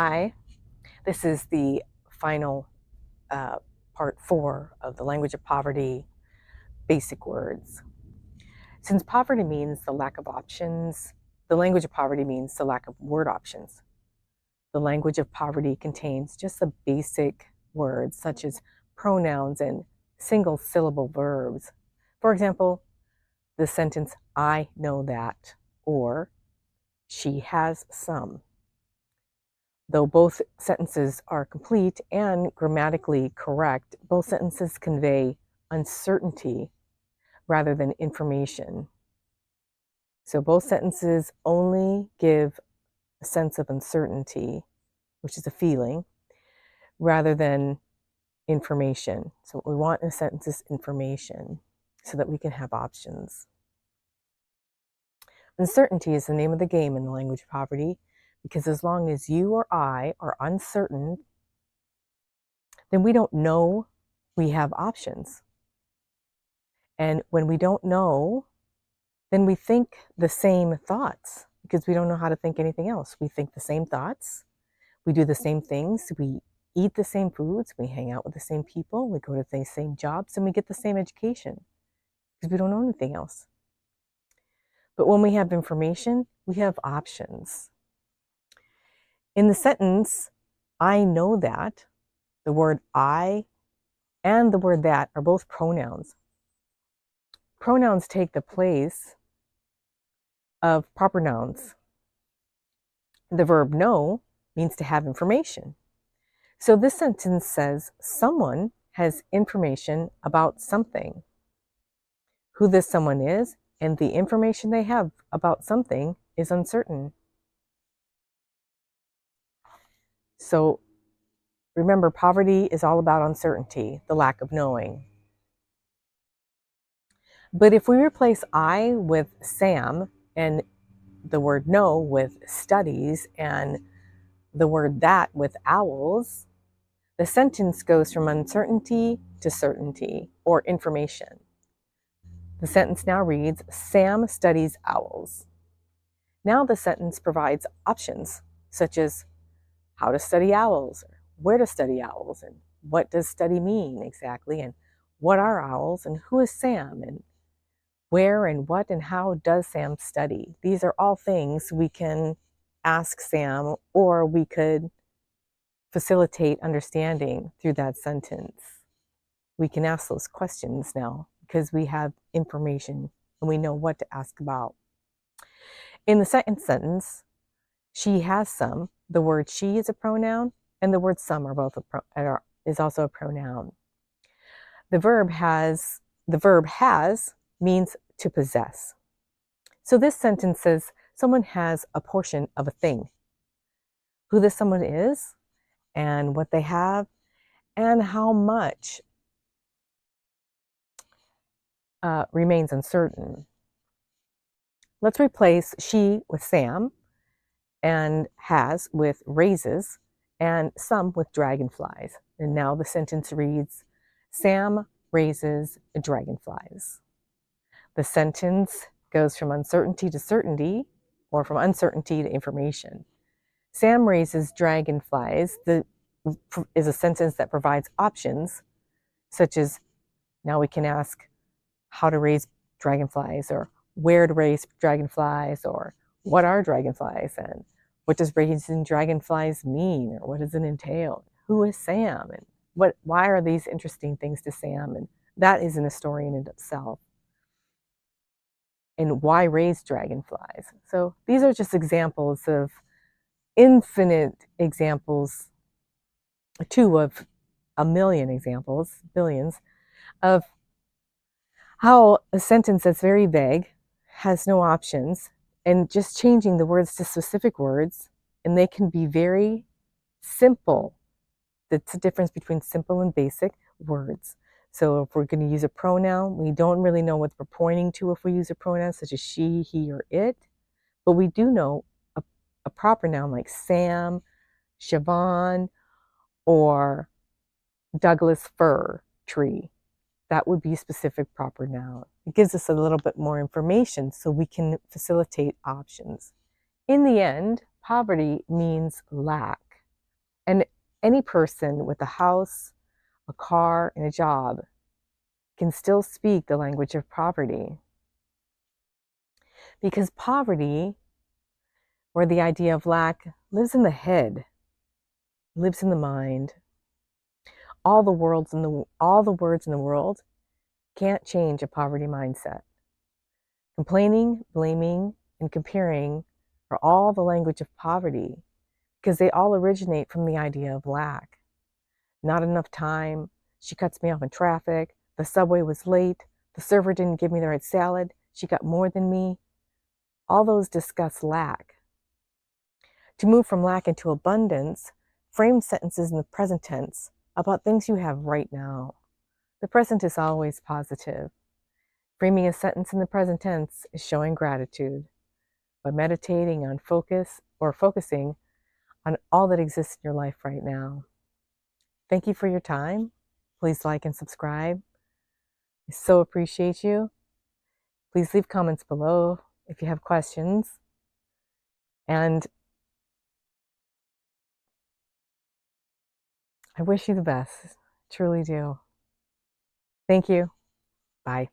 Hi, this is the final part 4 of the language of poverty basic words. Since poverty means the lack of options, the language of poverty means the lack of word options. The language of poverty contains just the basic words such as pronouns and single syllable verbs. For example, the sentence, I know that, or she has some. Though both sentences are complete and grammatically correct, both sentences convey uncertainty rather than information. So both sentences only give a sense of uncertainty, which is a feeling, rather than information. So what we want in a sentence is information so that we can have options. Uncertainty is the name of the game in the language of poverty, because as long as you or I are uncertain, then we don't know we have options. And when we don't know, then we think the same thoughts because we don't know how to think anything else. We think the same thoughts, we do the same things, we eat the same foods, we hang out with the same people, we go to the same jobs, and we get the same education because we don't know anything else. But when we have information, we have options. In the sentence, I know that, the word I and the word that are both pronouns. Pronouns take the place of proper nouns. The verb know means to have information. So this sentence says someone has information about something. Who this someone is and the information they have about something is uncertain. So remember, poverty is all about uncertainty, the lack of knowing. But if we replace I with Sam and the word know with studies and the word that with owls, the sentence goes from uncertainty to certainty or information. The sentence now reads, Sam studies owls. Now the sentence provides options, such as how to study owls, or where to study owls, and what does study mean exactly, and what are owls, and who is Sam, and where and what and how does Sam study? These are all things we can ask Sam, or we could facilitate understanding through that sentence. We can ask those questions now because we have information and we know what to ask about. In the second sentence, she has some. The word she is a pronoun and the word some are both is also a pronoun. The verb has means to possess. So this sentence says someone has a portion of a thing. Who this someone is and what they have and how much remains uncertain. Let's replace she with Sam and has with raises and some with dragonflies. And now the sentence reads, Sam raises dragonflies. The sentence goes from uncertainty to certainty, or from uncertainty to information. Sam raises dragonflies is a sentence that provides options, such as now we can ask how to raise dragonflies, or where to raise dragonflies, or what are dragonflies, and what does raising dragonflies mean, or what does it entail? Who is Sam, and why are these interesting things to Sam? And that isn't a story in itself. And why raise dragonflies? So these are just examples of infinite examples, 2 of a million examples, billions, of how a sentence that's very vague, has no options, and just changing the words to specific words, and they can be very simple. That's the difference between simple and basic words. So if we're going to use a pronoun, we don't really know what we're pointing to if we use a pronoun such as she, he, or it, but we do know a proper noun like Sam, Siobhan, or Douglas fir tree. That would be a specific proper noun. It gives us a little bit more information so we can facilitate options. In the end, poverty means lack. And any person with a house, a car, and a job can still speak the language of poverty. Because poverty, or the idea of lack, lives in the head, lives in the mind. All the words in the world can't change a poverty mindset. Complaining, blaming, and comparing are all the language of poverty because they all originate from the idea of lack. Not enough time, she cuts me off in traffic, the subway was late, the server didn't give me the right salad, she got more than me. All those discuss lack. To move from lack into abundance, frame sentences in the present tense about things you have right now. The present is always positive. Framing a sentence in the present tense is showing gratitude by meditating on focusing on all that exists in your life right now. Thank you for your time. Please like and subscribe. I so appreciate you. Please leave comments below if you have questions. And I wish you the best. Truly do. Thank you. Bye.